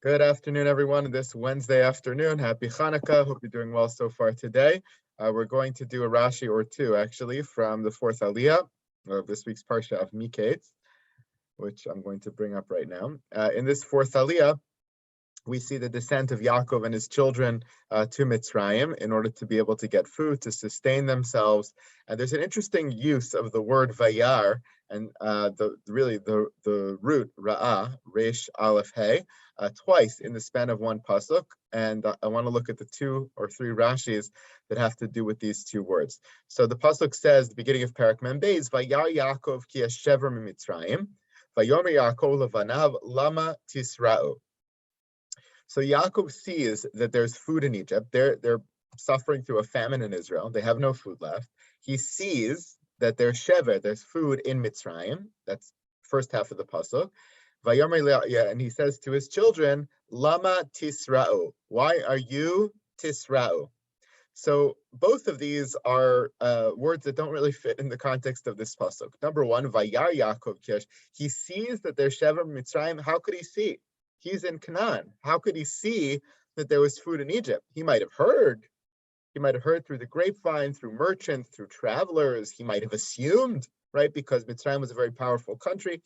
Good afternoon, everyone. This Wednesday afternoon, happy Hanukkah. Hope you're doing well so far today. We're going to do a Rashi or two, actually, from the fourth Aliyah of this week's Parsha of Miketz, which I'm going to bring up right now. In this fourth Aliyah, we see the descent of Yaakov and his children to Mitzrayim in order to be able to get food, to sustain themselves. And there's an interesting use of the word vayar, and the root ra'ah, resh aleph hey, twice in the span of one pasuk. And I want to look at the two or three Rashis that have to do with these two words. So the pasuk says, the beginning of Parak Mem Beis, vayar Yaakov ki yashever mitzrayim, vayomer Yaakov levanav lama tisra'u. So Yaakov sees that there's food in Egypt. They're suffering through a famine in Israel. They have no food left. He sees that there's shever, there's food in Mitzrayim. That's first half of the pasuk. And he says to his children, Lama tisra'u. Why are you tisra'u? So both of these are words that don't really fit in the context of this pasuk. Number one, Vayar Yaakov Kish. He sees that there's shever in Mitzrayim. How could he see? He's in Canaan. How could he see that there was food in Egypt? He might have heard. He might have heard through the grapevine, through merchants, through travelers. He might have assumed, right? Because Mitzrayim was a very powerful country.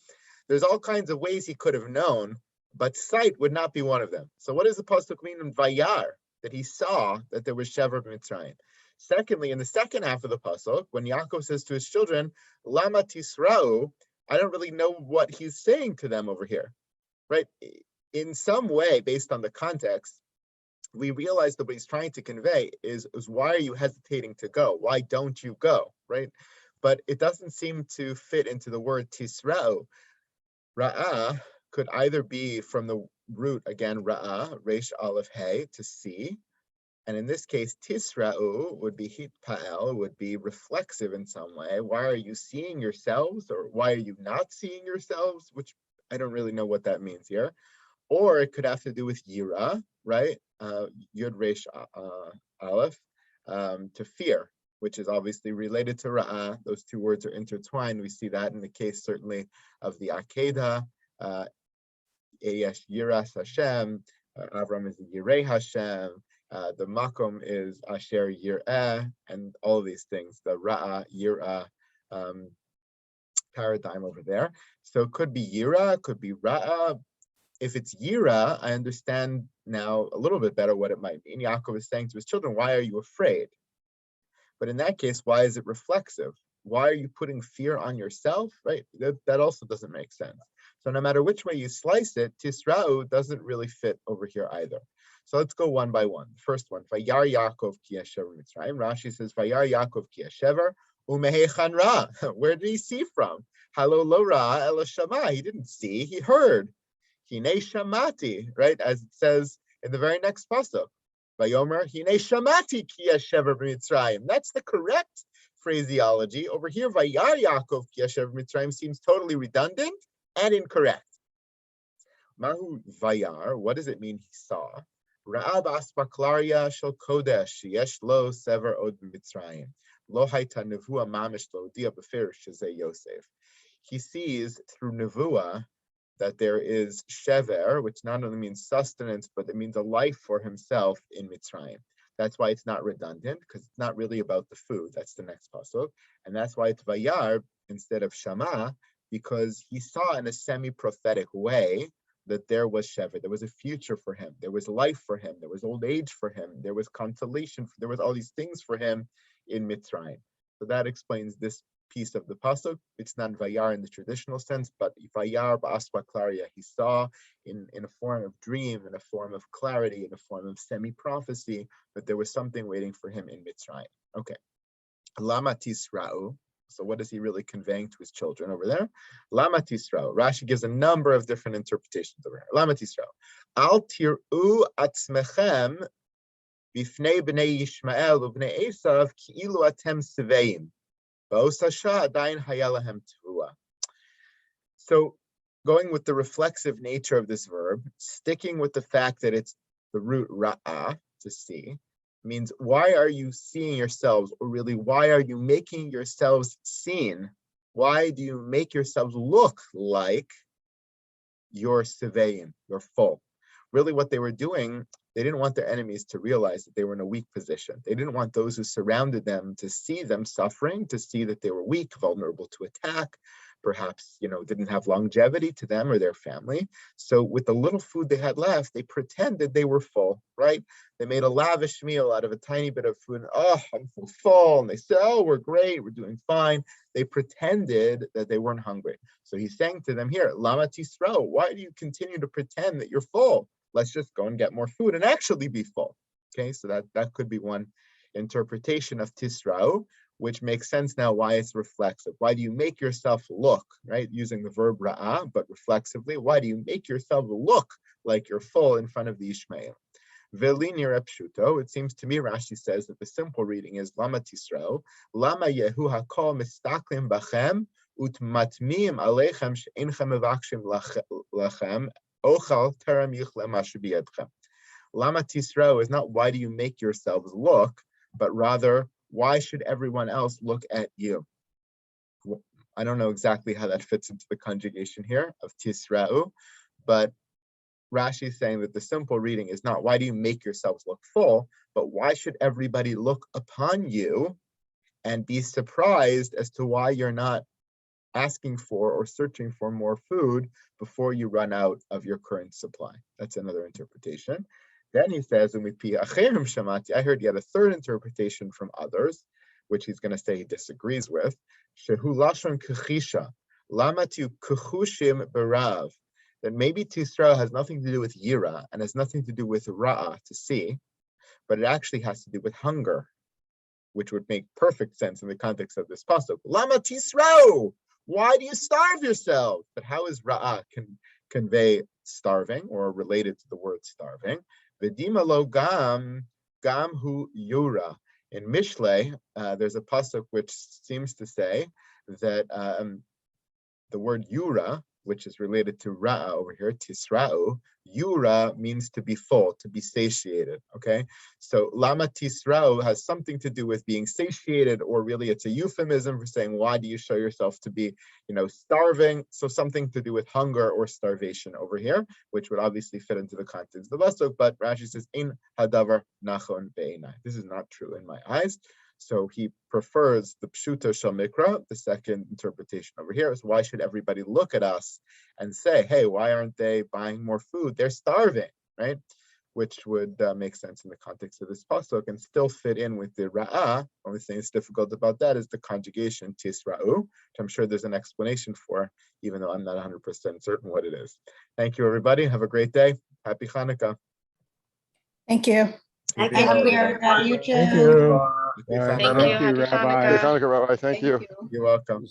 There's all kinds of ways he could have known, but sight would not be one of them. So what does the pasuk mean in Vayar? That he saw that there was shever Mitzrayim. Secondly, in the second half of the pasuk, when Yaakov says to his children, Lama tisra'u, I don't really know what he's saying to them over here, right? In some way, based on the context, we realize that what he's trying to convey is why are you hesitating to go? Why don't you go, right? But it doesn't seem to fit into the word tisra'u. Ra'ah could either be from the root, again, ra'ah, resh aleph hey, to see. And in this case, tisra'u would be hitpa'el, would be reflexive in some way. Why are you seeing yourselves? Or why are you not seeing yourselves? Which I don't really know what that means here. Or it could have to do with yira, right? Yud resh aleph, to fear, which is obviously related to ra'ah. Those two words are intertwined. We see that in the case, certainly, of the Akedah. Eyesh yiras Hashem. Avram is Yirei Hashem. The makom is Asher Yireh, and all of these things. The ra'ah, yira paradigm over there. So it could be yira, it could be ra'ah. If it's yira, I understand now a little bit better what it might mean. Yaakov is saying to his children, why are you afraid? But in that case, why is it reflexive? Why are you putting fear on yourself, right? That also doesn't make sense. So no matter which way you slice it, tisra'u doesn't really fit over here either. So let's go one by one. First one, Vayar Yaakov ki yashever Mitzrayim. Rashi says, Vayar Yaakov ki yashever umehechan ra. Where did he see from? Halo lo ra ela shama. He didn't see, he heard. Hine shamati, right? As it says in the very next pasuk. Vayomer, hine shamati ki yashever b'Mitzrayim. That's the correct phraseology. Over here, Vayar Yaakov ki yashever b'Mitzrayim seems totally redundant and incorrect. Mahu Vayar, what does it mean he saw? Ra'ab aspaklaria shel kodesh yesh lo sever od b'Mitzrayim. Lo hayta nevua mamish lo dia b'firish shezeh Yosef. He sees through nevuah that there is shever, which not only means sustenance, but it means a life for himself in Mitzrayim. That's why it's not redundant, because it's not really about the food. That's the next pasuk. And that's why it's Vayar instead of Shama, because he saw in a semi-prophetic way that there was shever, there was a future for him, there was life for him, there was old age for him, there was consolation, there was all these things for him in Mitzrayim. So that explains this piece of the pasuk. It's not Vayar in the traditional sense, but Vayar ba'aspa klaria. He saw in a form of dream, in a form of clarity, in a form of semi-prophecy, that there was something waiting for him in Mitzrayim. Okay. Lama tisra'u. So what is he really conveying to his children over there? Lama tisra'u. Rashi gives a number of different interpretations over here. Lama tisra'u. Al tir'u atzmechem b'fnei b'nei Yishmael u'b'nei Esav ki'ilu atem seveim. So going with the reflexive nature of this verb, sticking with the fact that it's the root ra'ah, to see, means why are you seeing yourselves, or really why are you making yourselves seen? Why do you make yourselves look like you're seveim, you're full? really what they were doing, they didn't want their enemies to realize that they were in a weak position. They didn't want those who surrounded them to see them suffering, to see that they were weak, vulnerable to attack, perhaps, didn't have longevity to them or their family. So with the little food they had left, they pretended they were full, right? They made a lavish meal out of a tiny bit of food. And, oh, I'm full. And they said, oh, we're great. We're doing fine. They pretended that they weren't hungry. So he's saying to them here, Lama Tisro, why do you continue to pretend that you're full? Let's just go and get more food and actually be full. Okay, so that could be one interpretation of Tisrao, which makes sense now why it's reflexive. Why do you make yourself look, right? Using the verb ra'ah, but reflexively, why do you make yourself look like you're full in front of the Ishmael? Velinir pshuto, it seems to me, Rashi says that the simple reading is Lama Tisrao, Lama Yehu Hakol Mistaklim Bachem, Utmatmim Alechem She'enchem Mevakshim Lachem, Ochal Terem Yichlem Asher Biyadchem. Lama Tisrao is not why do you make yourselves look, but rather, why should everyone else look at you? I don't know exactly how that fits into the conjugation here of Tisra'u, but Rashi is saying that the simple reading is not why do you make yourselves look full, but why should everybody look upon you and be surprised as to why you're not asking for or searching for more food before you run out of your current supply. That's another interpretation. Then he says, I heard yet a third interpretation from others, which he's going to say he disagrees with. Shehu lashon kechisha, lama tu kechushim berav. That maybe Tisra has nothing to do with yira and has nothing to do with ra'ah, to see, but it actually has to do with hunger, which would make perfect sense in the context of this pasuk. Lama Tisra, why do you starve yourself? But how is ra'ah convey starving or related to the word starving? V'dima lo gam hu yura. In Mishlei, there's a pasuk which seems to say that the word yura, which is related to ra'ah over here, tisra'u, yura means to be full, to be satiated, okay? So lama tisra'u has something to do with being satiated, or really it's a euphemism for saying, why do you show yourself to be, starving? So something to do with hunger or starvation over here, which would obviously fit into the context of the pasuk, but Rashi says, in hadavar nachon be'enai. This is not true in my eyes. So he prefers the pshuto shel mikra. The second interpretation over here is, why should everybody look at us and say, hey, why aren't they buying more food? They're starving, right? Which would make sense in the context of this pasuk and still fit in with the ra'ah. Only thing that's difficult about that is the conjugation tisra'u, which I'm sure there's an explanation for, even though I'm not 100% certain what it is. Thank you, everybody. Have a great day. Happy Hanukkah. Thank you. Happy Happy Hanukkah. Hanukkah. You too. Thank you. Thank you, Rabbi. Happy Hanukkah, Rabbi. Thank you. You're welcome.